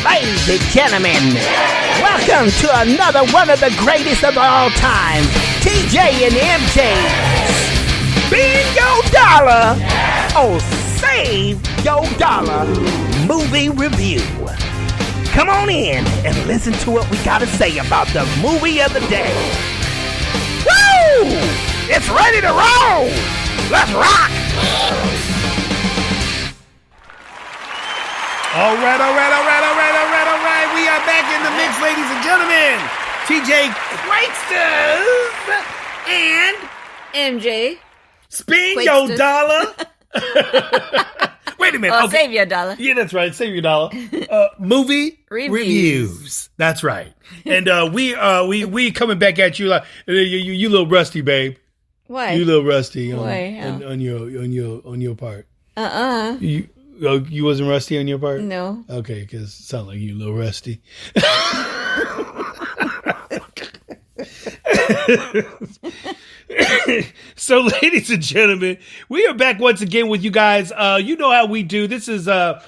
Ladies and gentlemen, welcome to another one of the greatest of all time, TJ and MJ. Spin your dollar or save your dollar movie review. Come on in and listen to what we got to say about the movie of the day. Woo! It's ready to roll. Let's rock. All right. We are back in the mix, ladies and gentlemen. TJ Quakesters and MJ. Spin your dollar. Wait a minute. Oh, okay. Save your dollar. Yeah, that's right. Save your dollar. Movie reviews. That's right. And we coming back at you like you little rusty, babe. Why? You little rusty on your part. You wasn't rusty on your part? No. Okay, because it sounds like you a little rusty. So, ladies and gentlemen, we are back once again with you guys. You know how we do. This is the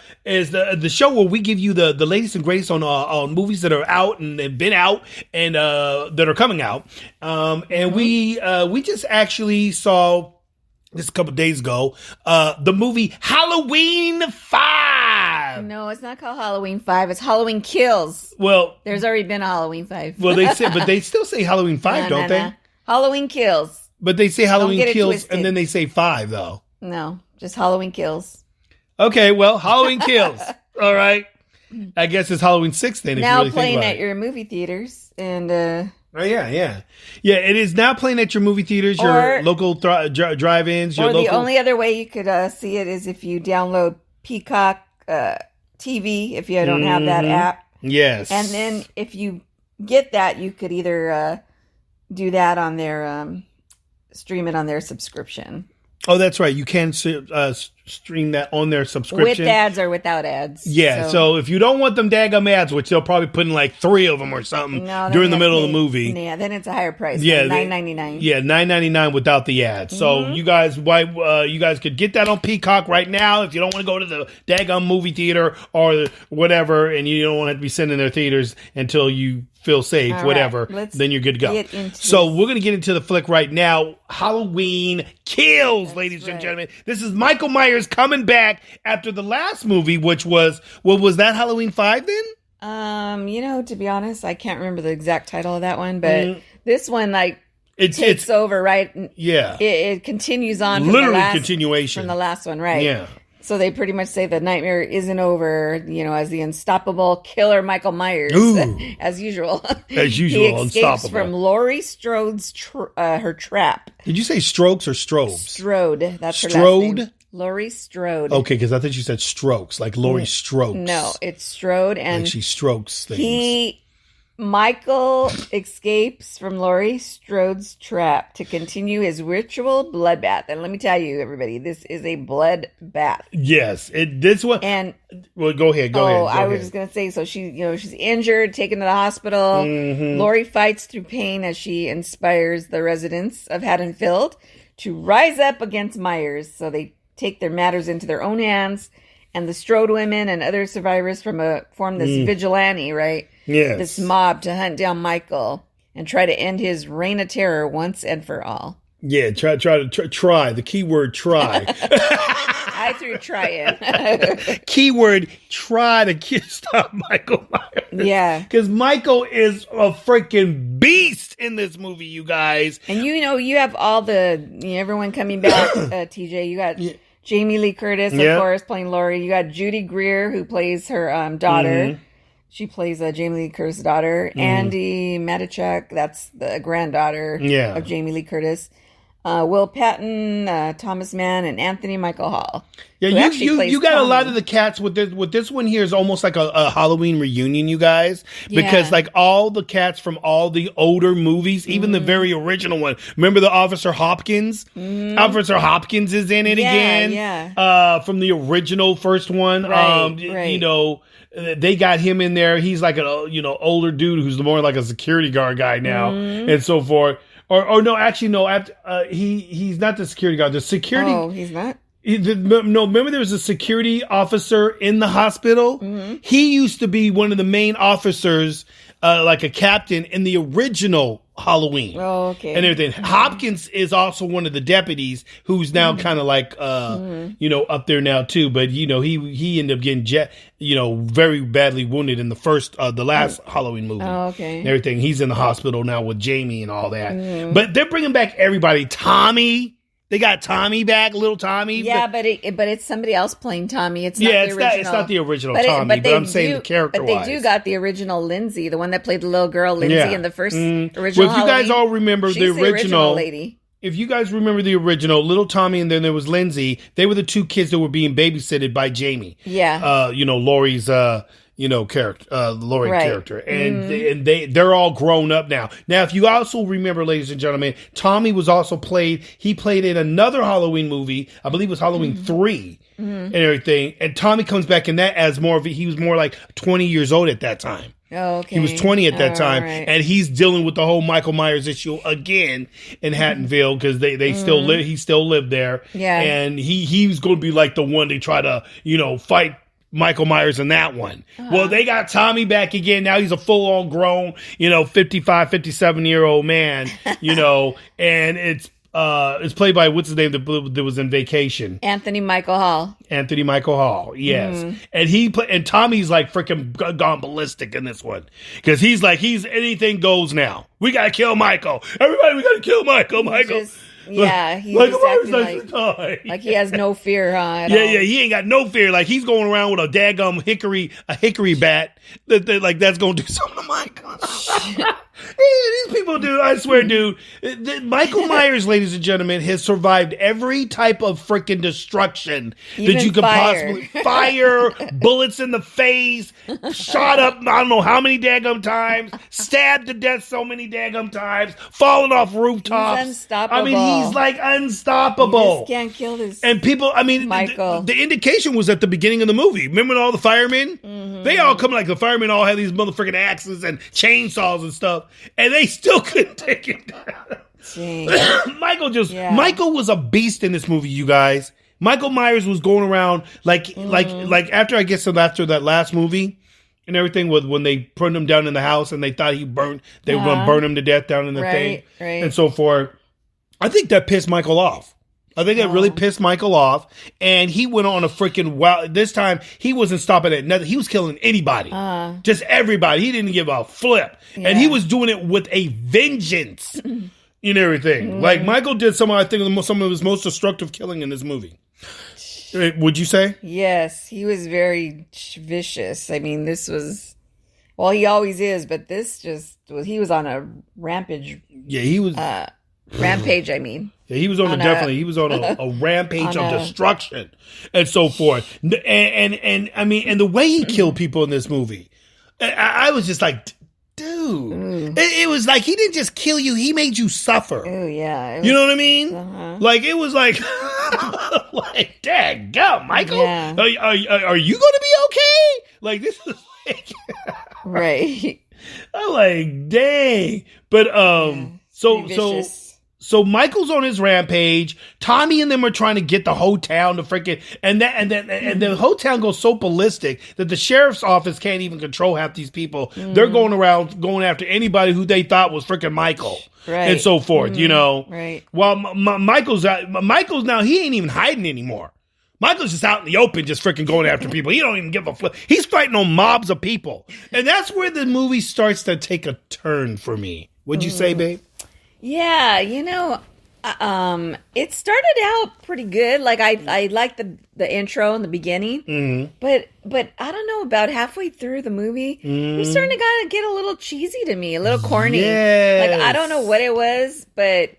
show where we give you the latest and greatest on movies that are out and have been out and that are coming out. And we just actually saw just a couple days ago the movie Halloween 5. No, it's not called Halloween 5. It's Halloween Kills. Well, there's already been a Halloween 5. Well, they still say Halloween 5, don't they? Halloween Kills. But they say Halloween Kills and then they say 5 though. No, just Halloween Kills. Okay, well, Halloween Kills. All right. I guess it's Halloween 6 then. Now if you really playing think about at your movie theaters and. Oh yeah. It is now playing at your movie theaters, your local drive-ins. Or the only other way you could see it is if you download Peacock TV. If you don't have that app. Yes. And then if you get that, you could either do that on their stream it on their subscription. Oh, that's right. You can stream that on their subscription. With ads or without ads. Yeah, so if you don't want them daggum ads, which they'll probably put in like 3 of them or something during the middle of the movie. Yeah, then it's a higher price. Yeah, $9.99. Yeah, $9.99 without the ads. So you guys could get that on Peacock right now if you don't want to go to the daggum movie theater or whatever, and you don't want to be sitting in their theaters until you feel safe, all whatever, right, then you're good to go. So we're going to get into the flick right now. Halloween Kills, ladies and gentlemen. This is Michael Myers coming back after the last movie, which was, was that Halloween 5 then? To be honest, I can't remember the exact title of that one, but this one, it takes over, right? Yeah. It continues on. Continuation. From the last one, right? Yeah. So they pretty much say the nightmare isn't over, as the unstoppable killer Michael Myers, as usual. As usual, he escapes unstoppable. from Laurie Strode's her trap. Did you say Strokes or Strobes? Strode. That's her last name. Laurie Strode. Okay, because I thought you said Strokes, like Laurie Strokes. No, it's Strode, and like she strokes things. Michael escapes from Laurie Strode's trap to continue his ritual bloodbath. And let me tell you, everybody, this is a bloodbath. Yes, this one. And well, go ahead. I was just gonna say, so she's injured, taken to the hospital. Laurie fights through pain as she inspires the residents of Haddonfield to rise up against Myers. So they take their matters into their own hands, and the Strode women and other survivors form this vigilante, right? Yes. This mob to hunt down Michael and try to end his reign of terror once and for all. Yeah, try. The keyword try. I threw try in. Keyword try to stop Michael Myers. Yeah. Because Michael is a freaking beast in this movie, you guys. And you have all everyone coming back, TJ. You got Jamie Lee Curtis, of course, playing Laurie. You got Judy Greer, who plays her daughter. She plays Jamie Lee Curtis' daughter. Andy Matichak, that's the granddaughter of Jamie Lee Curtis. Will Patton, Thomas Mann, and Anthony Michael Hall. Yeah, you got Tommy. A lot of the cats with this one here is almost like a Halloween reunion, you guys, because like all the cats from all the older movies, even the very original one. Remember the Officer Hopkins? Officer Hopkins is in it again. Yeah. From the original first one. Right. They got him in there. He's like an older dude who's more like a security guard guy now, and so forth. Or no, actually no. He's not the security guard. The security. Oh, he's not. No, remember there was a security officer in the hospital? Mm-hmm. He used to be one of the main officers, like a captain in the original Halloween. Oh, okay. And everything. Mm-hmm. Hopkins is also one of the deputies who's now kind of like, up there now too. But, he ended up getting, very badly wounded in the last Halloween movie. Oh, okay. And everything. He's in the hospital now with Jamie and all that. Mm-hmm. But they're bringing back everybody. Tommy. They got Tommy back, little Tommy. Yeah, but it's somebody else playing Tommy. It's not the original. It's not the original Tommy, but I'm saying the character-wise. But they do got the original Lindsay, the one that played the little girl, Lindsay, in the first original Well, if you Halloween. guys all remember the original lady. If you guys remember the original, little Tommy and then there was Lindsay, they were the two kids that were being babysitted by Jamie. Yeah. Lori's character, Lori character. And they're all grown up now. Now, if you also remember, ladies and gentlemen, Tommy was also played in another Halloween movie. I believe it was Halloween 3 and everything. And Tommy comes back in that as he was more like 20 years old at that time. Oh, okay. He was 20 at that time, and he's dealing with the whole Michael Myers issue again in Hattonville because he still lived there. Yeah. And he was going to be like the one to try to, fight Michael Myers in that one. Well, they got Tommy back again. Now he's a full-on grown, 55, 57-year-old man, and it's played by, what's his name that was in Vacation? Anthony Michael Hall, yes. And Tommy's like freaking gone ballistic in this one. Because he's anything goes now. We got to kill Michael. Everybody, we got to kill Michael. Yeah, he's just acting like he has no fear, huh? Yeah, he ain't got no fear. Like he's going around with a daggum hickory bat that's going to do something to Michael. These people, dude, I swear, dude. Michael Myers, ladies and gentlemen, has survived every type of freaking destruction that you could possibly fire, bullets in the face, shot up, I don't know how many daggum times, stabbed to death so many daggum times, falling off rooftops. He's unstoppable. I mean, he's like unstoppable. You just can't kill this. And people, Michael. The indication was at the beginning of the movie. Remember all the firemen? Mm-hmm. They all come the firemen all had these motherfucking axes and chainsaws and stuff. And they still couldn't take it down. Michael was a beast in this movie, you guys. Michael Myers was going around like after that last movie and everything when they put him down in the house and they thought they were going to burn him to death down in the thing and so forth. I think that pissed Michael off. I think that really pissed Michael off, and he went on a freaking wild. This time, he wasn't stopping at nothing. He was killing anybody, just everybody. He didn't give a flip, and he was doing it with a vengeance and everything. Like Michael did some of his most destructive killing in this movie. Would you say? Yes, he was very vicious. I mean, this was. Well, he always is, but this he was on a rampage. Yeah, he was. Rampage, I mean. Yeah, he was on a rampage of destruction and so forth. And I mean, and the way he killed people in this movie, I was just like, dude, it was like he didn't just kill you; he made you suffer. Oh yeah, you know what I mean? Like it was like, like, daggum, Michael, are you going to be okay? Like this is like, right. I'm like, dang, but So Michael's on his rampage. Tommy and them are trying to get the whole town to freaking and the whole town goes so ballistic that the sheriff's office can't even control half these people. They're going around going after anybody who they thought was freaking Michael, and so forth. Right. Well, Michael's now he ain't even hiding anymore. Michael's just out in the open, just freaking going after people. He don't even give a flip. He's fighting on mobs of people, and that's where the movie starts to take a turn for me. Would you say, babe? Yeah, it started out pretty good. Like I liked the intro in the beginning, but I don't know, about halfway through the movie, it was starting to get a little cheesy to me, a little corny. Yes. Like I don't know what it was, but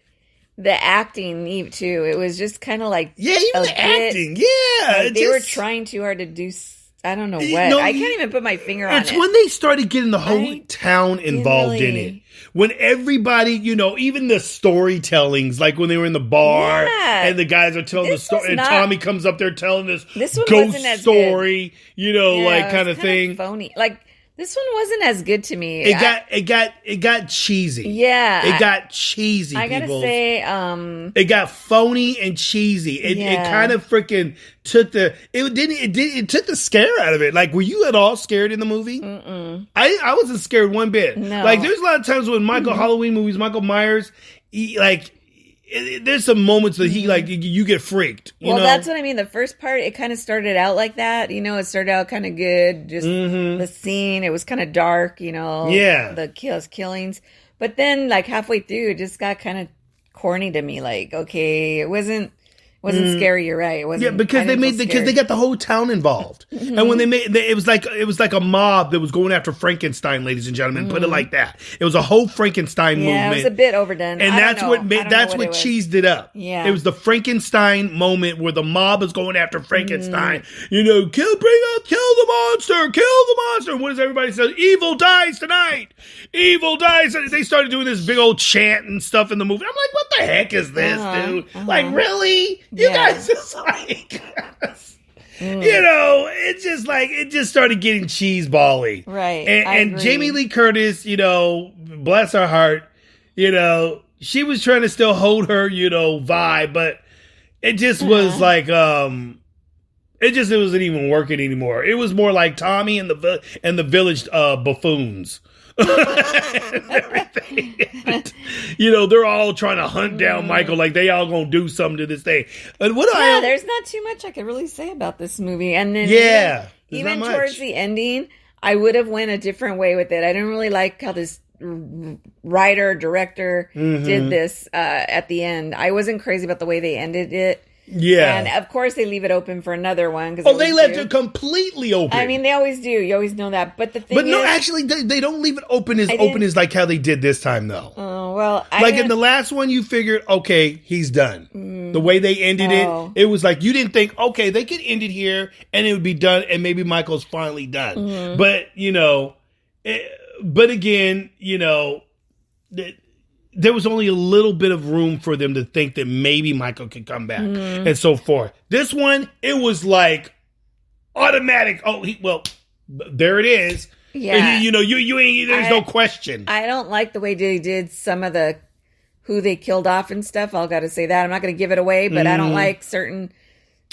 the acting too. It was just kind of like even the acting. Yeah, like they were trying too hard to do. I don't know what. I can't even put my finger on it. It's when they started getting the whole town involved in it. When everybody, even the storytellings, like when they were in the bar and the guys are telling the story, and Tommy comes up there telling this one ghost wasn't as story, good. like kind of thing. Phony. Like This one wasn't as good to me. It got cheesy. Yeah. It got cheesy. I gotta say, it got phony and cheesy. It kind of freaking took it took the scare out of it. Like, were you at all scared in the movie? Mm-mm. I wasn't scared one bit. No. Like, there's a lot of times when Halloween movies, Michael Myers, there's some moments that he you get freaked. You know? That's what I mean. The first part, it kind of started out like that. You know, it started out kind of good. Just the scene, it was kind of dark. You know, the killings. But then, like halfway through, it just got kind of corny to me. Like, okay, it wasn't scary. You're right. It wasn't. Yeah, because they got the whole town involved, and when it was like a mob that was going after Frankenstein, ladies and gentlemen. Put it like that. It was a whole Frankenstein movement. Yeah, it was a bit overdone, and that's what cheesed it up. Yeah, it was the Frankenstein moment where the mob is going after Frankenstein. You know, kill the monster. What does everybody say? Evil dies tonight. Evil dies. They started doing this big old chant and stuff in the movie. I'm like, what the heck is this, dude? Like, really? You guys just like, you know, it just started getting cheesebally. Right. And Jamie Lee Curtis, you know, bless her heart, you know, she was trying to still hold her, you know, vibe, but it just was like, it wasn't even working anymore. It was more like Tommy and the Village buffoons. And everything. You know, they're all trying to hunt down Michael, like they all gonna do something to this thing. And there's not too much I could really say about this movie. And then even towards the ending, I would have went a different way with it. I didn't really like how this writer director did this at the end. I wasn't crazy about the way they ended it. Yeah. And of course they leave it open for another one. They left it completely open. I mean, they always do. You always know that. But the thing is... But no, actually, they don't leave it open as like how they did this time, though. Oh, well... in the last one, you figured, okay, he's done. The way they ended it was like, you didn't think, okay, they could end it here, and it would be done, and maybe Michael's finally done. But, you know... but again, you know... there was only a little bit of room for them to think that maybe Michael could come back and so forth. This one, it was like automatic. Oh, there it is. Yeah. You know, you ain't, there's no question. I don't like the way they did some of who they killed off and stuff. I'll got to say that. I'm not going to give it away, but I don't like certain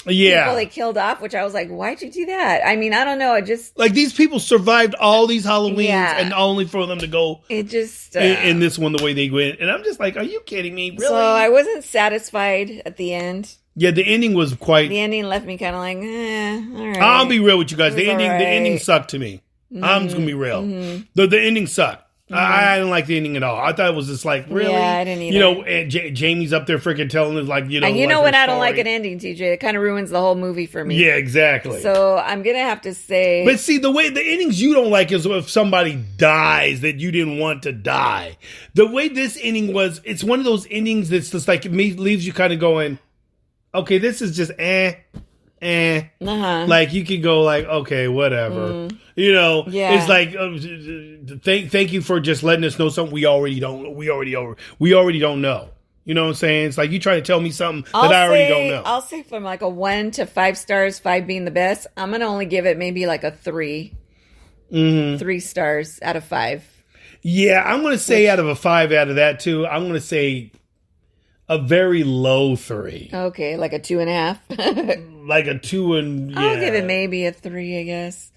people they killed off, which I was like, why'd you do that? I mean, I don't know. It just... Like, these people survived all these Halloweens and only for them to go... It just... in this one, the way they went. And I'm just like, are you kidding me? Really? So I wasn't satisfied at the end. Yeah, the ending was quite... The ending left me kind of like, all right. I'll be real with you guys. The ending sucked to me. I'm just going to be real. The ending sucked. I didn't like the ending at all. I thought it was just like, really? Yeah, I didn't either. You know, and Jamie's up there freaking telling us like, you know. And you know when I don't like an ending, TJ? It kind of ruins the whole movie for me. Yeah, exactly. So I'm going to have to say. But see, the endings you don't like is if somebody dies that you didn't want to die. The way this ending was, it's one of those endings that's just like, it leaves you kind of going, okay, this is just like you could go like, okay, whatever. You know, it's like thank you for just letting us know something we already don't know. We already don't know. You know what I'm saying? It's like you trying to tell me something that I already don't know. I'll say from like a 1 to 5 stars, 5 being the best, I'm gonna only give it maybe like a 3. 3 stars out of 5. Yeah, I'm gonna say out of a 5 out of that too. I'm gonna say a very low 3. Okay, like a 2.5. Like a 2 and yeah. I'll give it maybe a 3, I guess.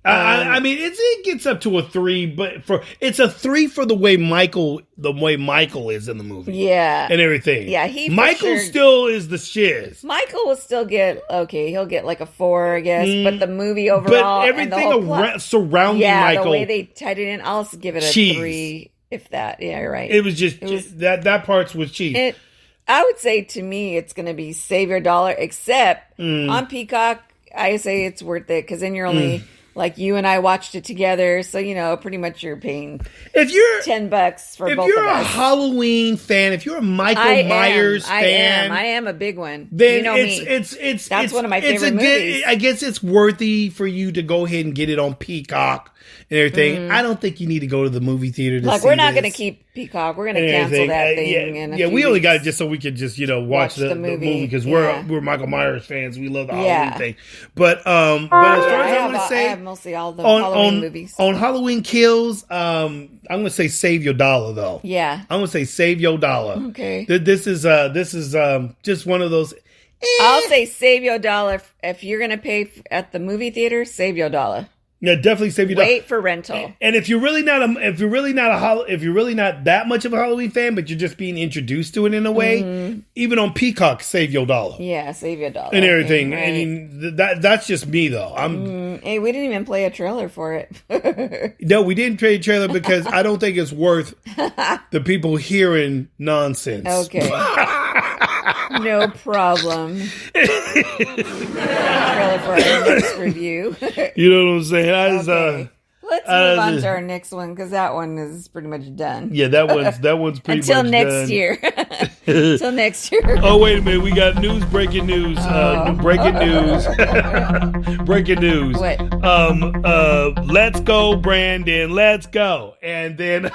I mean, it gets up to a 3, but it's a 3 for the way Michael is in the movie, and everything. Yeah, Michael still is the shiz. Michael will still get he'll get like a 4, I guess. But the movie overall, but everything surrounding Michael, the way they tied it in, I'll give it a 3, if that. Yeah, you're right. It was just that part was cheap. I would say to me, it's going to be save your dollar, except on Peacock. I say it's worth it because then you're only. Like you and I watched it together, so you know pretty much you're paying. If you're $10 for both of us. If you're a Halloween fan, if you're a Michael Myers fan, I am a big one. Then you know it's one of my favorite movies. I guess it's worthy for you to go ahead and get it on Peacock and everything. I don't think you need to go to the movie theater to like see we're not this. going to keep Peacock. We're going to cancel that thing. Yeah, we only got it just so we could just watch the movie because we're Michael Myers fans. We love the Halloween thing. But as far as I'm going to say, I have mostly all the Halloween movies. On Halloween Kills, I'm going to say save your dollar though. Yeah, I'm going to say save your dollar. Okay, this is just one of those. I'll say save your dollar if you're going to pay at the movie theater. Save your dollar. Yeah, definitely save your dollar. Wait for rental. And if you're really not that much of a Halloween fan, but you're just being introduced to it in a way, even on Peacock, save your dollar. Yeah, save your dollar and everything. Right. I mean, that's just me though. Hey, we didn't even play a trailer for it. No, we didn't play a trailer because I don't think it's worth the people hearing nonsense. Okay. No problem. Trailer for our next review. You know what I'm saying? Let's move on to our next one because that one is pretty much done. Yeah, that one's pretty much until next done. year. Until next year. Oh, wait a minute. We got breaking news. Breaking news. Breaking news. What? Let's go, Brandon. Let's go. And then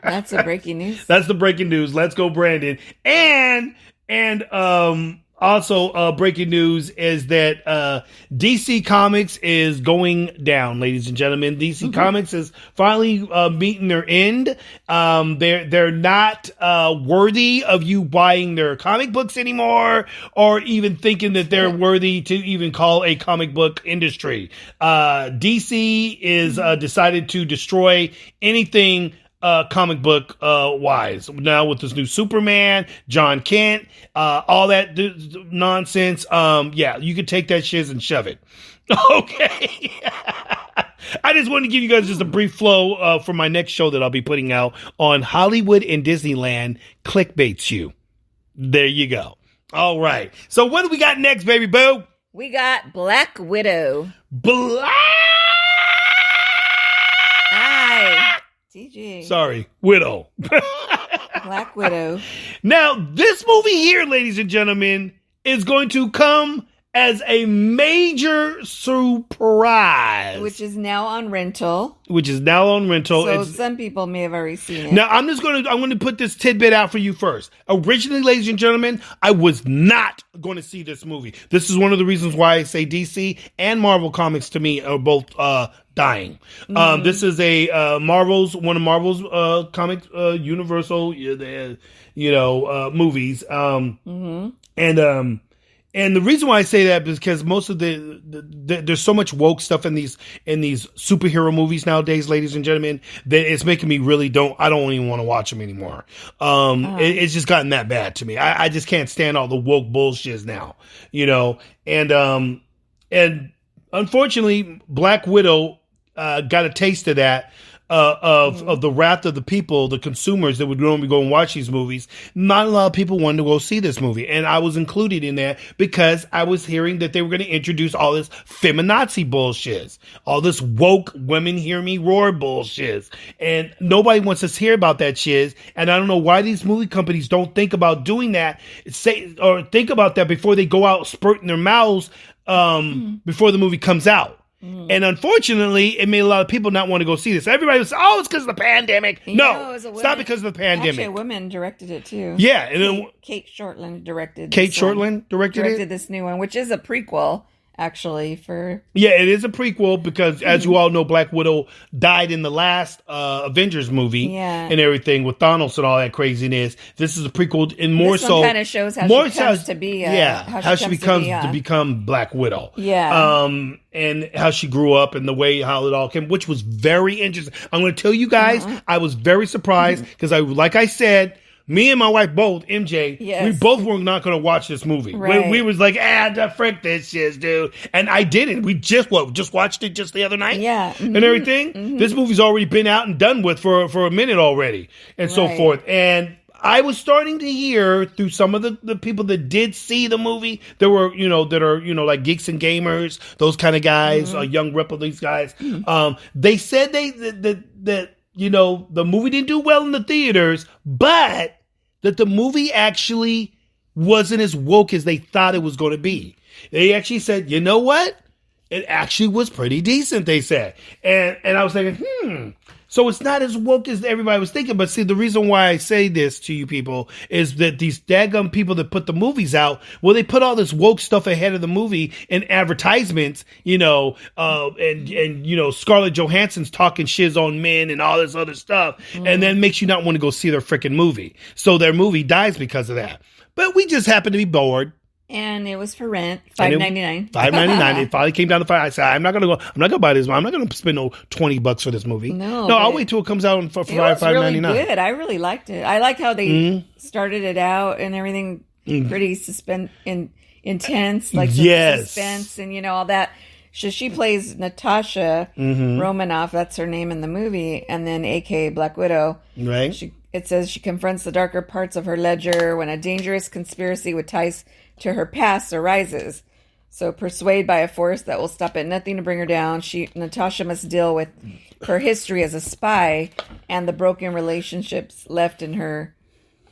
that's the breaking news. That's the breaking news. Let's go, Brandon. And also breaking news is that DC Comics is going down, ladies and gentlemen. DC Comics is finally meeting their end. They're not worthy of you buying their comic books anymore, or even thinking that they're worthy to even call a comic book industry. DC is decided to destroy anything comic book wise. Now with this new Superman, John Kent, all that nonsense. Yeah, you can take that shiz and shove it. Okay. I just wanted to give you guys just a brief flow for my next show that I'll be putting out on Hollywood and Disneyland clickbaits you. There you go. All right. So what do we got next, baby boo? We got Black Widow. Hi. TJ. Sorry, Widow. Black Widow. Now, this movie here, ladies and gentlemen, is going to come as a major surprise. Which is now on rental. So some people may have already seen it. Now, I'm going to put this tidbit out for you first. Originally, ladies and gentlemen, I was not going to see this movie. This is one of the reasons why I say DC and Marvel Comics to me are both dying. This is one of Marvel's comic Universal, movies. And the reason why I say that is because most of there's so much woke stuff in these superhero movies nowadays, ladies and gentlemen, that it's making me I don't even want to watch them anymore. It's just gotten that bad to me. I just can't stand all the woke bullshit now, and unfortunately, Black Widow got a taste of that. Of the wrath of the people, the consumers that would normally go and watch these movies. Not a lot of people wanted to go see this movie. And I was included in that because I was hearing that they were going to introduce all this feminazi bullshit. All this woke women hear me roar bullshit. And nobody wants us to hear about that shit. And I don't know why these movie companies don't think about doing that. Think about that before they go out spurting their mouths before the movie comes out. And unfortunately, it made a lot of people not want to go see this. Everybody was, it's because of the pandemic. It's not because of the pandemic. Actually, a woman directed it too. Yeah. And Kate Shortland directed directed this new one, which is a prequel, actually. Yeah, it is a prequel because, as you all know, Black Widow died in the last Avengers movie and everything with Thanos and all that craziness. This is a prequel, and more this so kind of shows how she comes to be. How she becomes to become Black Widow. Yeah. And how she grew up and how it all came, which was very interesting. I'm going to tell you guys, I was very surprised because like I said, me and my wife both, MJ, we both were not going to watch this movie. Right. We was like, frick this shit, dude. And I didn't. We just watched it just the other night. Yeah. And everything. This movie's already been out and done with for a minute already and so forth. And I was starting to hear through some of the people that did see the movie, that were, that are, like geeks and gamers, those kind of guys, young Ripple, these guys. They said that the movie didn't do well in the theaters, but that the movie actually wasn't as woke as they thought it was going to be. They actually said, you know what? it actually was pretty decent, they said. And I was thinking, so it's not as woke as everybody was thinking. But see, the reason why I say this to you people is that these daggum people that put the movies out, well, they put all this woke stuff ahead of the movie in advertisements, and Scarlett Johansson's talking shiz on men and all this other stuff. And then makes you not want to go see their freaking movie. So their movie dies because of that. But we just happen to be bored. And it was for rent, $5.99. $5.99. It finally came down to $5. I said, I'm not gonna buy this. I'm not gonna spend no $20 for this movie. No, I'll wait till it comes out for $5.99. It was really good. I really liked it. I like how they started it out and everything pretty intense, like some suspense and all that. She plays Natasha Romanoff. That's her name in the movie, and then A.K.A. Black Widow. Right. It says she confronts the darker parts of her ledger when a dangerous conspiracy with ties to her past arises. So persuaded by a force that will stop at nothing to bring her down, Natasha must deal with her history as a spy and the broken relationships left in her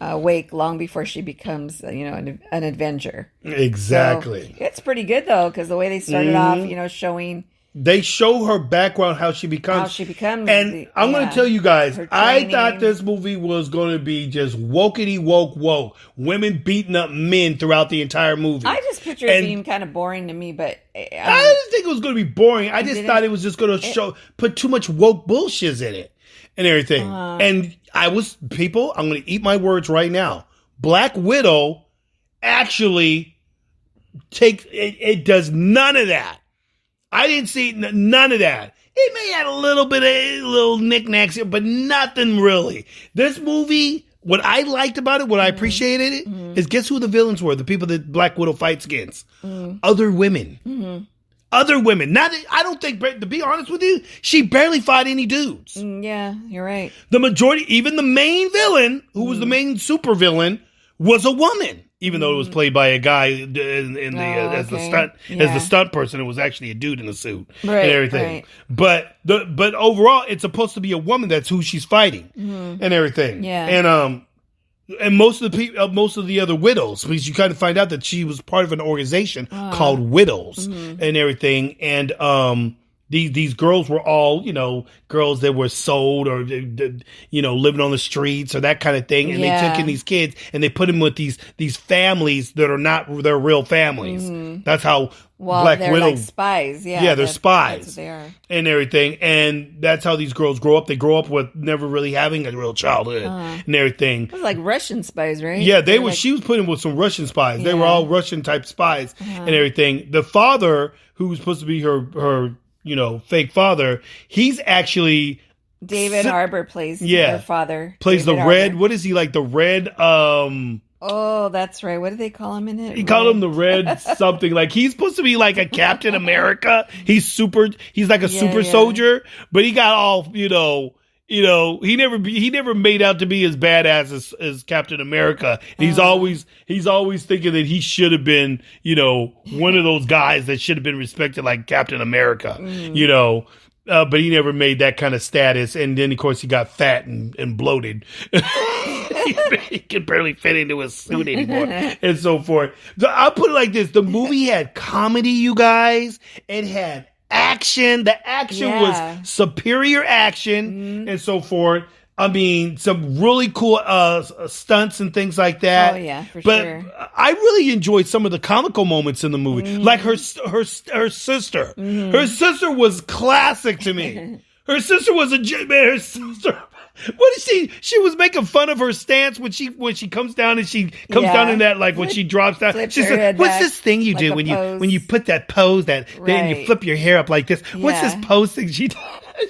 wake long before she becomes, an Avenger. Exactly. So it's pretty good though, because the way they started off, showing. They show her background, how she becomes. And I'm going to tell you guys, I thought this movie was going to be just wokety woke. Women beating up men throughout the entire movie. I just pictured it being kind of boring to me, but. I didn't think it was going to be boring. I just thought it was just going to put too much woke bullshit in it and everything. And I'm going to eat my words right now. Black Widow actually it does none of that. I didn't see none of that. It may have a little bit of little knickknacks here, but nothing really. This movie, what I liked about it, what I appreciated it, is guess who the villains were? The people that Black Widow fights against. Other women. Other women. I don't think, to be honest with you, she barely fought any dudes. Yeah, you're right. The majority, even the main villain, who was the main super villain, was a woman. Even though it was played by a guy as the stunt person, it was actually a dude in a suit and everything. Right. But overall, it's supposed to be a woman. That's who she's fighting and everything. Yeah. And most of the other widows, because you kind of find out that she was part of an organization called Widows and everything. And these girls were all, girls that were sold or, living on the streets or that kind of thing. And they took in these kids and they put them with these families that are not their real families. That's how Black Widow. Like spies. Yeah, they're spies. That's what they are. And everything. And that's how these girls grow up. They grow up with never really having a real childhood and everything. It was like Russian spies, right? Yeah, she was put in with some Russian spies. Yeah. They were all Russian type spies and everything. The father, who was supposed to be her fake father, he's actually David Harbour plays her father. Plays David the Harbour. red. What is he like? The red. Oh, that's right. What do they call him in it? He called him the red something. Like he's supposed to be like a Captain America. He's like a super soldier, but he got all he never made out to be as badass as Captain America. And he's always thinking that he should have been, one of those guys that should have been respected like Captain America, but he never made that kind of status. And then of course he got fat and bloated. He could barely fit into his suit anymore and so forth. I'll put it like this. The movie had comedy, you guys. It had action. The action was superior action and so forth. I mean, some really cool stunts and things like that. Oh yeah, for sure. But I really enjoyed some of the comical moments in the movie, like her sister. Her sister was classic to me. Her sister was her sister. What is she? She was making fun of her stance when she comes down and she comes down in that when she drops down. She said, "What's this thing you do when you put that pose then you flip your hair up like this? What's this pose thing she does?"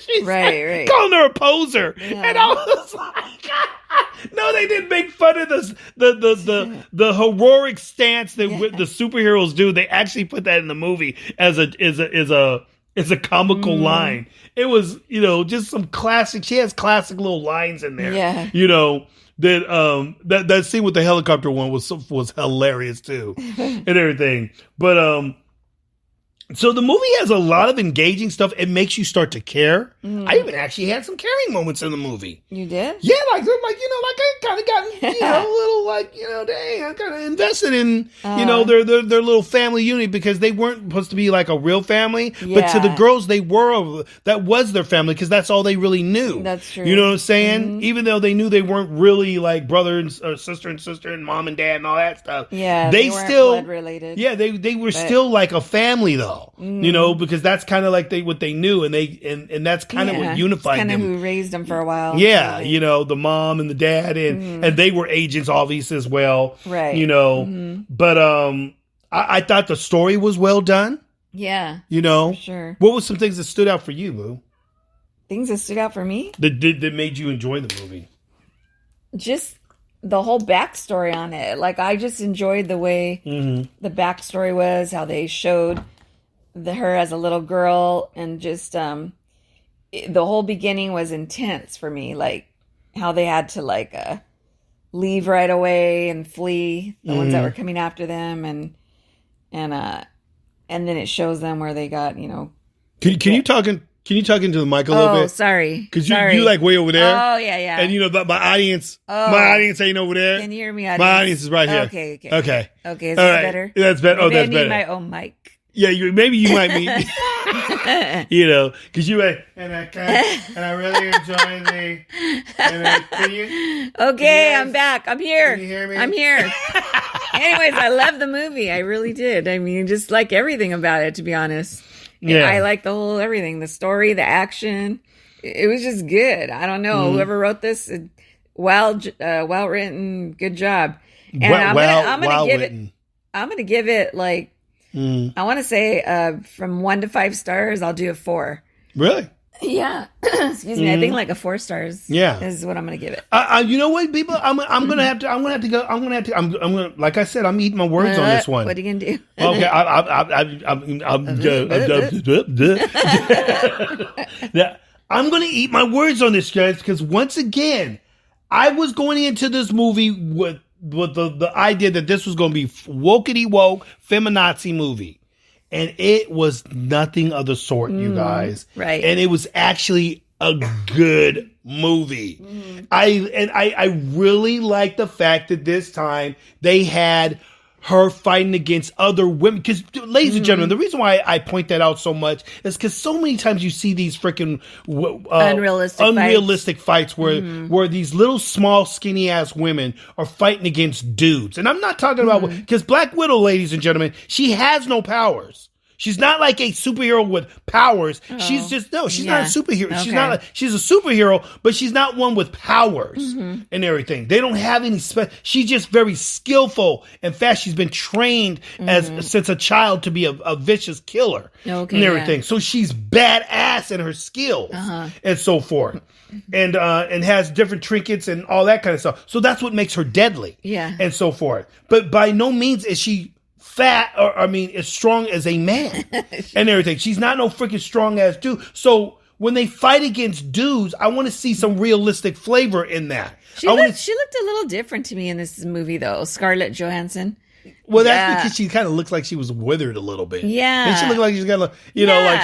She's calling her a poser, and I was like, "No, they didn't make fun of the heroic stance that the superheroes do. They actually put that in the movie as a comical line. It was, just some classic. She has classic little lines in there. Yeah. That scene with the helicopter one was hilarious too, and everything. But So the movie has a lot of engaging stuff. It makes you start to care. I even actually had some caring moments in the movie. You did? Yeah, like I kind of got, a little dang, I kind of invested in, their little family unit because they weren't supposed to be like a real family, but to the girls that was their family because that's all they really knew. That's true. You know what I'm saying? Mm-hmm. Even though they knew they weren't really like brother or sister and mom and dad and all that stuff. Yeah, they weren't still blood related. Yeah, they were still like a family though. Because that's kind of like what they knew, and that's kind of what unified them. Kind of who raised them for a while. Yeah, the mom and the dad, and they were agents, obviously as well. Right. But I thought the story was well done. Yeah. For sure. What were some things that stood out for you, Boo? Things that stood out for me that made you enjoy the movie. Just the whole backstory on it. Like I just enjoyed the way the backstory was, how they showed her as a little girl, and just the whole beginning was intense for me. Like how they had to leave right away and flee the ones that were coming after them, and then it shows them where they got Can you talk into the mic a little bit? Oh, sorry. Because you like way over there. Oh, yeah. And my audience ain't over there. Can you hear me, audience? My audience is right here. Okay. Okay. Is that better? That's better. Maybe That's I need better. my own mic. Yeah, maybe you might be, because you went, and I really enjoy the, can you? Okay, I'm back. I'm here. Can you hear me? I'm here. Anyways, I love the movie. I really did. I mean, just like everything about it, to be honest. Yeah. I like the whole everything, the story, the action. It was just good. I don't know. Whoever wrote this, well written, good job. And I'm gonna give it like, I want to say from 1 to 5 stars, I'll do a 4. Really? Yeah. Excuse me. I think like a 4 stars. Yeah, is what I'm gonna give it. You know what, people? I'm gonna have to go. I'm gonna. Like I said, I'm eating my words on this one. What are you gonna do? Okay, I'm gonna eat my words on this, guys, because once again, I was going into this movie with the idea that this was going to be wokety woke feminazi movie, and it was nothing of the sort, you guys. Right, and it was actually a good movie. I really like the fact that this time they had her fighting against other women. Because, ladies and gentlemen, the reason why I point that out so much is because so many times you see these freaking unrealistic fights where these little, small, skinny-ass women are fighting against dudes. And I'm not talking about... Because Black Widow, ladies and gentlemen, she has no powers. She's not like a superhero with powers. She's just she's not a superhero. Okay. She's a superhero, but she's not one with powers and everything. They don't have any she's just very skillful and fast. She's been trained since a child to be a vicious killer and everything. Yeah. So she's badass in her skills and so forth. And has different trinkets and all that kind of stuff. So that's what makes her deadly. Yeah. And so forth. But by no means is she fat, as strong as a man and everything. She's not no freaking strong ass dude. So when they fight against dudes, I want to see some realistic flavor in that. She looked a little different to me in this movie, though. Scarlett Johansson. Well, that's because she kind of looks like she was withered a little bit. Yeah. And she looked like she's got, like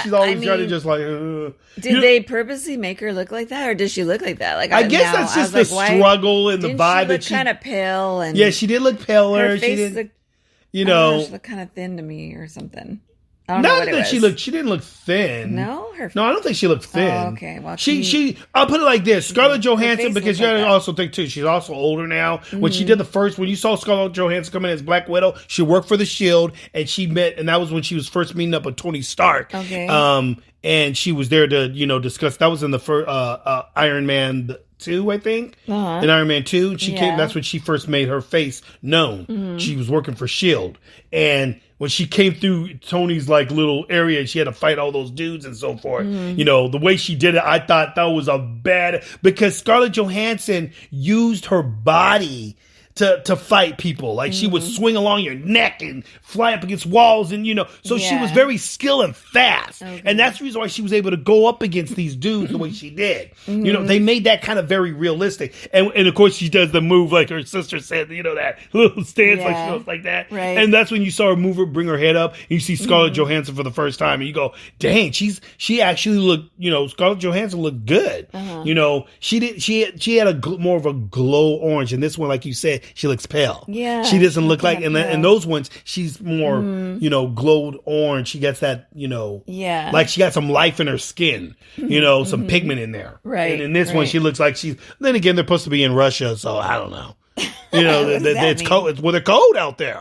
she's always trying to just like. Did they purposely make her look like that, or does she look like that? Like I guess that's just the struggle and the vibe that she kind of pale and she did look paler. Her face she she looked kind of thin to me or something. I don't know what it was. She didn't look thin. No, I don't think she looked thin. Oh, okay. Well, I'll put it like this: Scarlett Johansson, because you gotta also think too, she's also older now. When she did when you saw Scarlett Johansson come in as Black Widow, she worked for the Shield, and and that was when she was first meeting up with Tony Stark. Okay. And she was there to discuss. That was in the first Iron Man 2, I think. In Iron Man 2, she came. That's when she first made her face known. She was working for Shield, and when she came through Tony's little area, and she had to fight all those dudes and so forth. The way she did it, I thought that was because Scarlett Johansson used her body to fight people. Like she would swing along your neck and fly up against walls, and so she was very skilled and fast. Okay. And that's the reason why she was able to go up against these dudes the way she did. They made that kind of very realistic. And of course she does the move like her sister said, that little stance like she goes like that. Right. And that's when you saw her move her, bring her head up, and you see Scarlett Johansson for the first time, and you go, dang, she actually looked, Scarlett Johansson looked good. She had more of a glow orange, and this one, like you said, she looks pale. Yeah. She doesn't look like, and those ones, she's more, glowed orange. She gets that, like she got some life in her skin, some pigment in there. Right. And in this one, she looks like then again, they're supposed to be in Russia, so I don't know. It's cold. They're cold out there.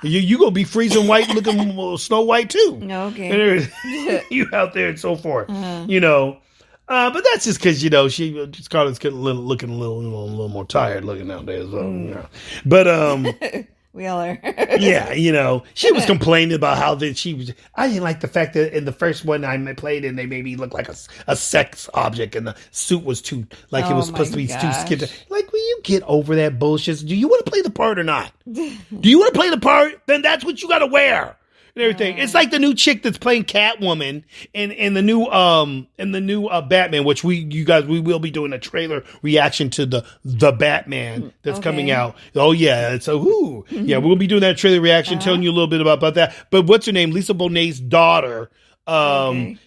You gonna be freezing white, looking Snow White too. Okay. You out there and so forth. But that's just because Scarlett's looking a little more tired looking nowadays. So, But we all are. Yeah, she was complaining about how I didn't like the fact that in the first one I played and they made me look like a sex object, and the suit was too it was supposed to be too skipped. Like, will you get over that bullshit? Do you want to play the part or not? Do you want to play the part? Then that's what you got to wear. And everything. It's like the new chick that's playing Catwoman in the new Batman, which we will be doing a trailer reaction to the Batman that's coming out. Oh yeah, we'll be doing that trailer reaction, telling you a little bit about that. But what's her name? Lisa Bonet's daughter.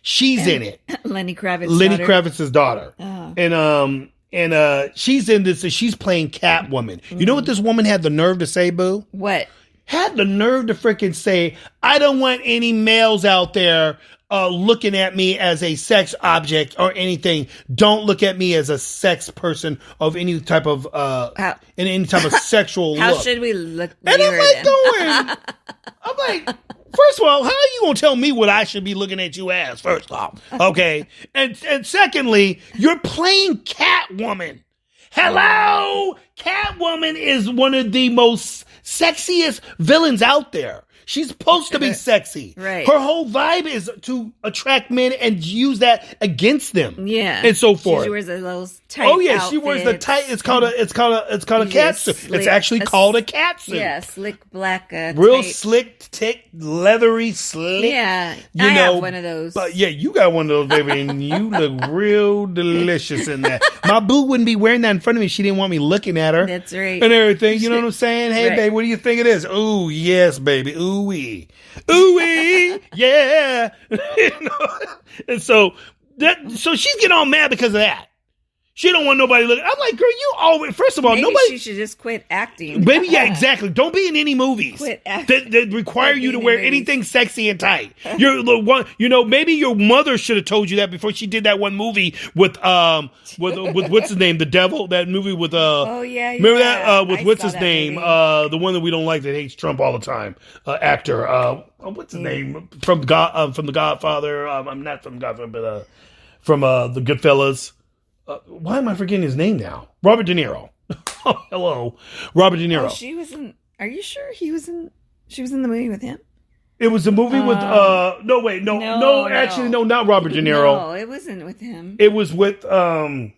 She's in it. Lenny Kravitz's daughter. And she's in this. She's playing Catwoman. You know what this woman had the nerve to say, boo? What? Had the nerve to freaking say, I don't want any males out there looking at me as a sex object or anything. Don't look at me as a sex person of any type of in any type of sexual How look. should we look? And I'm like, I'm like, first of all, how are you gonna tell me what I should be looking at you as? First off, okay, and secondly, you're playing Catwoman. Hello, Catwoman is one of the most sexiest villains out there. She's supposed to be sexy. Right. Her whole vibe is to attract men and use that against them. Yeah. And so forth. She wears a little tight outfit. She wears the tight. It's called a cat suit. It's actually called a cat suit. Yeah, slick black. Real tight. Slick, thick, leathery, slick. Yeah. I have one of those. But yeah, you got one of those, baby, and you look real delicious in that. My boo wouldn't be wearing that in front of me. She didn't want me looking at her. That's right. And everything. You know what I'm saying? Hey, babe, what do you think it is? Ooh, yes, baby. Ooh-wee. Ooh-wee. Yeah. And so she's getting all mad because of that. She don't want nobody looking. I'm like, girl, you always. First of all, maybe nobody. She should just quit acting. Baby, yeah, exactly. Don't be in any movies quit acting. that require you to wear anything sexy and tight. You're the one. Maybe your mother should have told you that before she did that one movie with what's his name, the devil. That movie with Oh yeah. Remember that with what's his name? The one that we don't like that hates Trump all the time. Actor. What's his name from the Godfather? I'm not from Godfather, but from the Goodfellas. Why am I forgetting his name now? Robert De Niro. Oh, hello, Robert De Niro. She was in. Are you sure she was in the movie with him? It was the movie with. No, actually, not Robert De Niro. No, it wasn't with him. It was with. It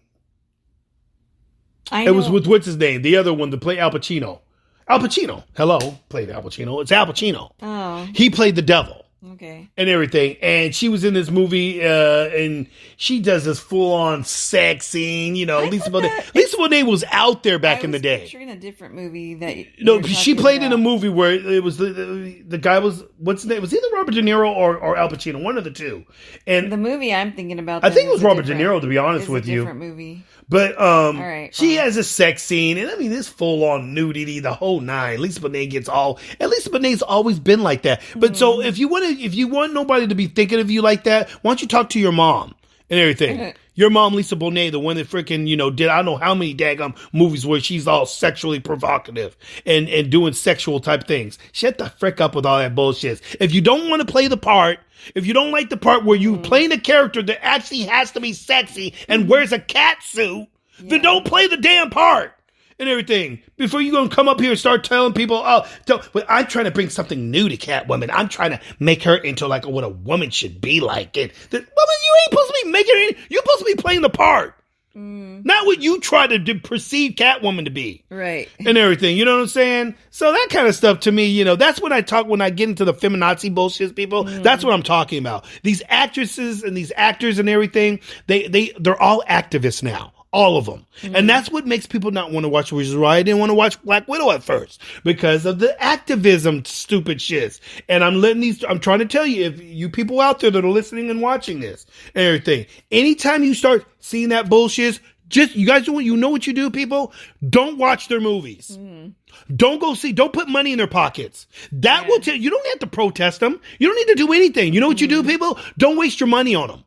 was with what's his name? The other one to play Al Pacino. Al Pacino. Hello, played Al Pacino. It's Al Pacino. Oh, he played the devil. Okay. And everything. And she was in this movie, and she does this full-on sex scene. Lisa Bonet was out there back in the day. I was picturing a different movie that she played in a movie where it was the guy was, what's his name? It was either Robert De Niro or Al Pacino, one of the two. And the movie I'm thinking about, I think it was Robert De Niro, to be honest with you. Different movie. But she has a sex scene, and I mean this full on nudity, the whole nine. Lisa Bonet gets all, and Lisa Bonet's always been like that. But so if you want nobody to be thinking of you like that, why don't you talk to your mom and everything? Your mom, Lisa Bonet, the one that freaking did I don't know how many daggum movies where she's all sexually provocative and doing sexual type things. Shut the frick up with all that bullshit. If you don't want to play the part. If you don't like the part where you playing a character that actually has to be sexy and wears a cat suit, then don't play the damn part and everything. Before you gonna come up here and start telling people, but I'm trying to bring something new to Catwoman. I'm trying to make her into like what a woman should be like. And woman, you ain't supposed to be making her. You're supposed to be playing the part. Not what you try to perceive Catwoman to be. Right. And everything. You know what I'm saying? So that kind of stuff to me, that's when I get into the feminazi bullshit, people. That's what I'm talking about. These actresses and these actors and everything, they're all activists now. All of them. And that's what makes people not want to watch, which is why I didn't want to watch Black Widow at first. Because of the activism stupid shits. And I'm trying to tell you, if you people out there that are listening and watching this and everything, anytime you start seeing that bullshit, you guys know what you do, people? Don't watch their movies. Don't put money in their pockets. That will tell you don't have to protest them. You don't need to do anything. You know what you do, people? Don't waste your money on them.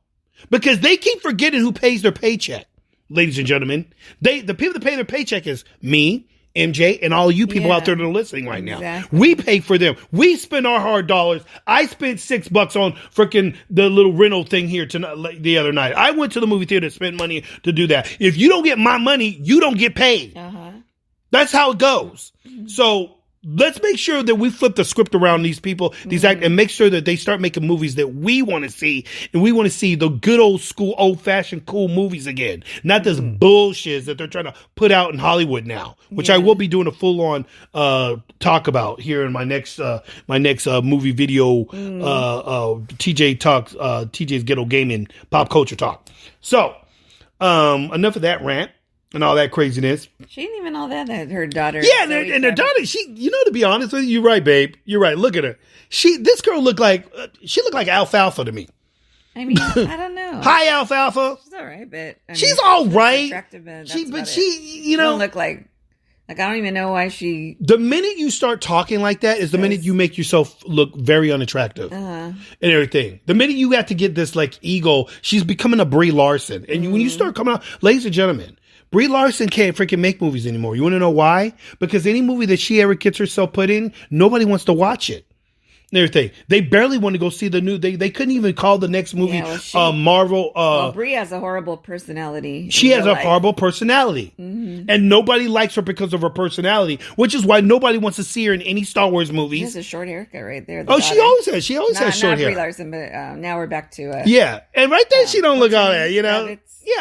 Because they keep forgetting who pays their paycheck. Ladies and gentlemen, the people that pay their paycheck is me, MJ, and all you people out there that are listening right now. Exactly. We pay for them. We spend our hard dollars. I spent $6 on freaking the little rental thing here tonight, the other night. I went to the movie theater to spend money to do that. If you don't get my money, you don't get paid. That's how it goes. So let's make sure that we flip the script around these people, and make sure that they start making movies that we want to see. And we want to see the good old school, old fashioned cool movies again. Not this bullshit that they're trying to put out in Hollywood now, which I will be doing a full on talk about here in my next movie video, TJ's Ghetto Gaming Pop Culture Talk. So, enough of that rant. And all that craziness. She didn't even know that her daughter. Yeah, and her daughter. To be honest with you, you're right, babe. You're right. Look at her. This girl looked like Alfalfa to me. I mean, I don't know. Hi, Alfalfa. She's all right, but she's all right. She don't look like I don't even know why she. The minute you start talking like that is the minute you make yourself look very unattractive and everything. The minute you have to get this like ego, she's becoming a Brie Larson, and when you start coming out, ladies and gentlemen. Brie Larson can't freaking make movies anymore. You want to know why? Because any movie that she ever gets herself put in, nobody wants to watch it. And everything. They barely want to go see the new. They couldn't even call the next movie Marvel. Brie has a horrible personality. She has a horrible personality, and nobody likes her because of her personality, which is why nobody wants to see her in any Star Wars movies. She has a short haircut right there. She always has. She always has short hair. Not Brie Larson, but now we're back to and right there she don't look all that.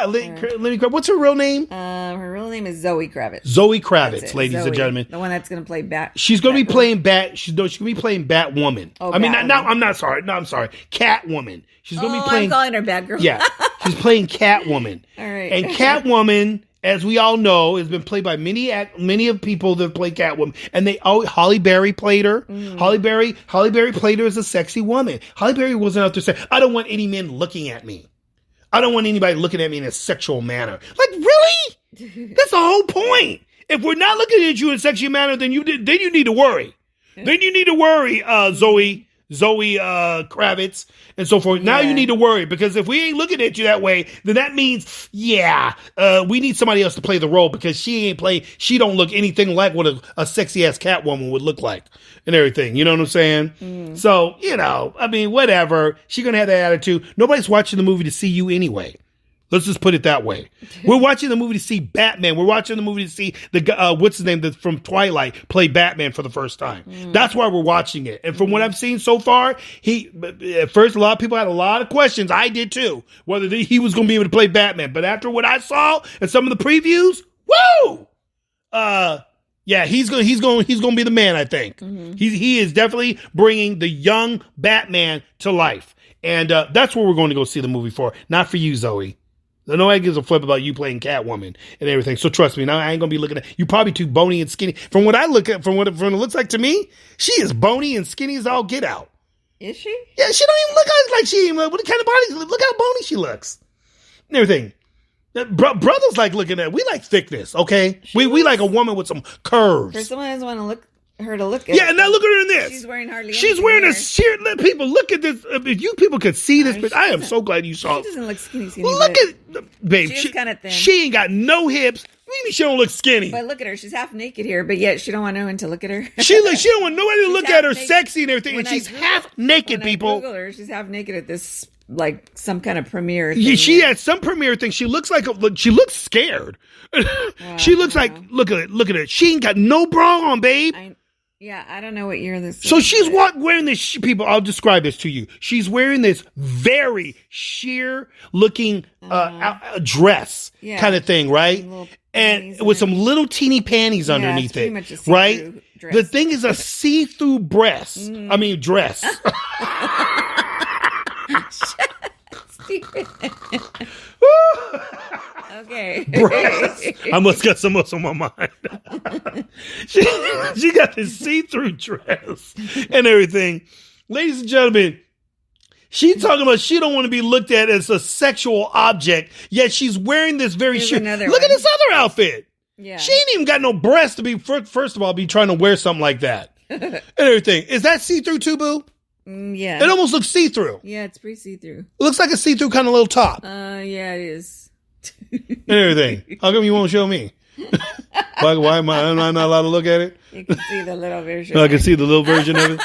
Lenny Kravitz. What's her real name? Her real name is Zoe Kravitz. Zoe Kravitz, ladies and gentlemen. The one that's going to play Bat. She's going to be playing Bat. She's going to be playing Batwoman. Oh, I'm sorry. Catwoman. She's going to be playing. I'm calling her Batgirl. Yeah, she's playing Catwoman. All right. And Catwoman, as we all know, has been played by many of people that play Catwoman. And Halle Berry played her. Halle Berry played her as a sexy woman. Halle Berry wasn't out there saying, "I don't want any men looking at me. I don't want anybody looking at me in a sexual manner." Like, really? That's the whole point. If we're not looking at you in a sexual manner, then you need to worry. Then you need to worry, Zoe Kravitz, and so forth. Now you need to worry, because if we ain't looking at you that way, then that means, we need somebody else to play the role, because she don't look anything like what a sexy ass Catwoman would look like and everything. You know what I'm saying? So, whatever. She's going to have that attitude. Nobody's watching the movie to see you anyway. Let's just put it that way. We're watching the movie to see Batman. We're watching the movie to see the what's his name that's from Twilight play Batman for the first time. That's why we're watching it. And from what I've seen so far, at first a lot of people had a lot of questions. I did too, whether he was going to be able to play Batman. But after what I saw and some of the previews, woo! He's going to be the man. I think he is definitely bringing the young Batman to life, and that's what we're going to go see the movie for. Not for you, Zoe. Nobody gives a flip about you playing Catwoman and everything. So trust me, now I ain't gonna be looking at you. Probably too bony and skinny. From what I look at, from what it looks like to me, she is bony and skinny as all get out. Is she? Yeah, she don't even look like she. What kind of body? Look how bony she looks. And everything. Brothers like looking at. We like thickness. Okay, we like a woman with some curves. For someone doesn't want to look. Her to look at. Yeah, and now look at her in this. She's wearing hardly. She's wearing a shirt. Let people look at this. If you people could see this, but I am so glad you saw. She doesn't look skinny. Look at, babe. She's kind of thin. She ain't got no hips. What do you mean she don't look skinny? But look at her. She's half naked here, but yet she don't want no one to look at her. She don't want nobody to look at her sexy and everything. And she's half naked, people. Google her. She's half naked at this. Like some kind of premiere thing. Yeah, she had some premiere thing. She looks she looks scared. She looks like, look at it. She ain't got no bra on, babe. Yeah, I don't know what year this is. So she's wearing this, people, I'll describe this to you. She's wearing this very sheer looking dress kind of thing, right? And with some little teeny panties underneath it, right? Dress. The thing is a see-through breast. I mean, dress. Okay. Breast. I must got some else on my mind. she got this see-through dress and everything. Ladies and gentlemen, she's talking about she don't want to be looked at as a sexual object, yet she's wearing this very Look at this other outfit. Yeah. She ain't even got no breasts to be, first of all, be trying to wear something like that. And everything. Is that see-through too, boo? Yeah. It almost looks see-through. Yeah, it's pretty see-through. It looks like a see-through kind of little top. Yeah, it is. And everything. How come you won't show me? Why am I not allowed to look at it? You can see the little version. I can see the little version of it.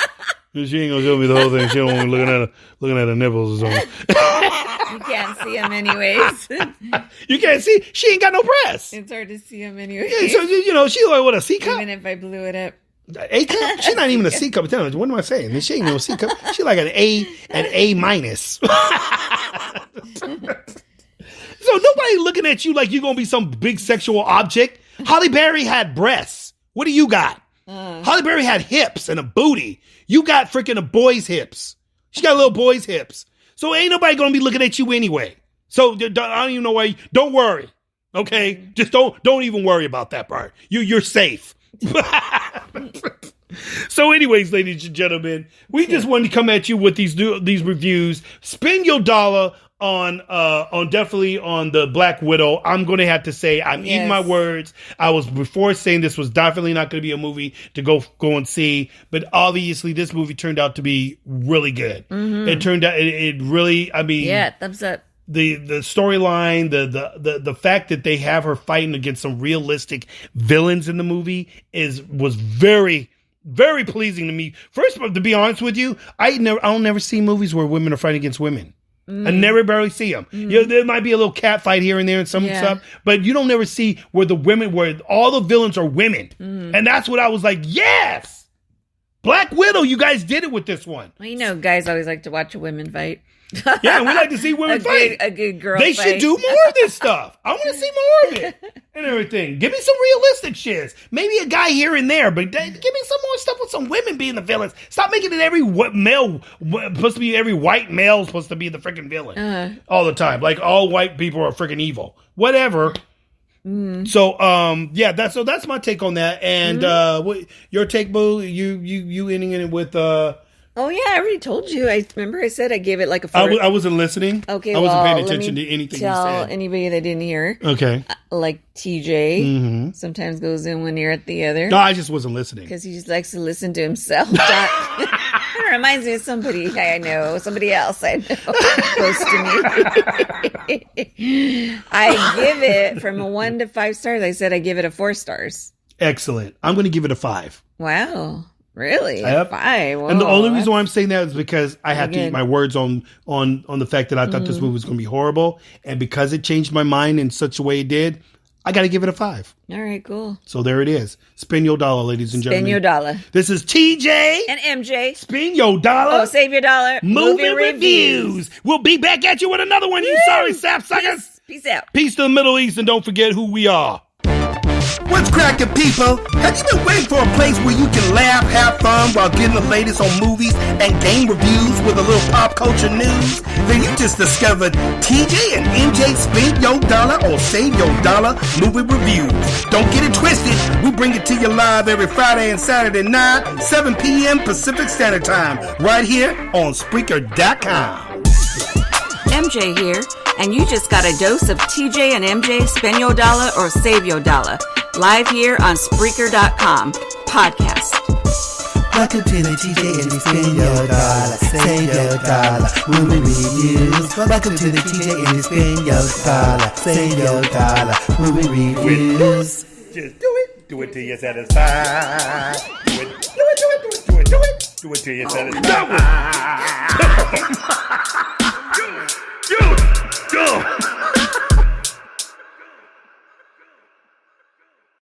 She ain't gonna show me the whole thing. She don't want me looking at her nipples or something. You can't see them anyways. You can't see. She ain't got no breasts. It's hard to see them anyways. Yeah, so she's like what, a C cup? Even if I blew it up. A cup? She's not even a C cup. What am I saying? She ain't no C cup. She's like an A minus. So nobody looking at you like you're going to be some big sexual object. Halle Berry had breasts. What do you got? Halle Berry had hips and a booty. You got freaking a boy's hips. She got little boy's hips. So ain't nobody going to be looking at you anyway. So I don't even know why. Don't worry. Okay? Just don't even worry about that part. You're safe. So anyways, ladies and gentlemen, we just wanted to come at you with these reviews. Spend your dollar on definitely on the Black Widow. I'm going to have to say I'm eating my words. I was before saying this was definitely not going to be a movie to go and see, but obviously this movie turned out to be really good. Mm-hmm. It turned out it really. I mean, thumbs up. The storyline, the fact that they have her fighting against some realistic villains in the movie was very, very pleasing to me. First of all, to be honest with you, I'll never see movies where women are fighting against women. I never barely see them. There might be a little cat fight here and there and some stuff, but you don't never see where all the villains are women. And that's what I was like, yes! Black Widow, you guys did it with this one. Well, guys always like to watch a women fight. Yeah, we like to see women fight. A good girl They fight. should do more of this stuff. I want to see more of it and everything. Give me some realistic shit. Maybe a guy here and there, but give me some more stuff with some women being the villains. Stop making it every white male supposed to be the freaking villain all the time. Like all white people are freaking evil. Whatever. So that's my take on that. And what your take, Boo? You ending it with Oh yeah, I already told you. I remember I said I gave it like a 4. I wasn't listening. Okay, I wasn't paying attention to anything you said. Tell anybody that didn't hear. Okay. Like TJ sometimes goes in one ear at the other. No, I just wasn't listening. Because he just likes to listen to himself. It reminds me of somebody I know, somebody else I know close to me. I give it from a 1 to 5 stars. I said I give it a 4 stars. Excellent. I'm going to give it a 5. Wow. Really? Yep. 5? Whoa, and the only reason why I'm saying that is because I had to eat my words on the fact that I thought this movie was going to be horrible. And because it changed my mind in such a way it did, I got to give it a 5. All right, cool. So there it is. Spend your dollar, ladies and gentlemen. Spend your dollar. This is TJ and MJ. Spend your dollar. Oh, save your dollar. Movie reviews. We'll be back at you with another one, you sorry sapsuckers. Peace out. Peace to the Middle East, and don't forget who we are. What's cracking, people? Have you been waiting for a place where you can laugh, have fun while getting the latest on movies and game reviews with a little pop culture news? Then you just discovered TJ and MJ Spend Your Dollar or Save Your Dollar movie reviews. Don't get it twisted. We bring it to you live every Friday and Saturday night, 7 p.m. Pacific Standard Time, right here on Spreaker.com. MJ here, and you just got a dose of TJ and MJ Spend Your Dollar or Save Your Dollar. Live here on Spreaker.com podcast. Welcome to the TJ and Spend Your Dollar, Save Your Dollar movie reviews. Welcome to the TJ and Spend Your Dollar, Save Your Dollar movie reviews. Just do it. Do it till you're satisfied. Do it till you're satisfied.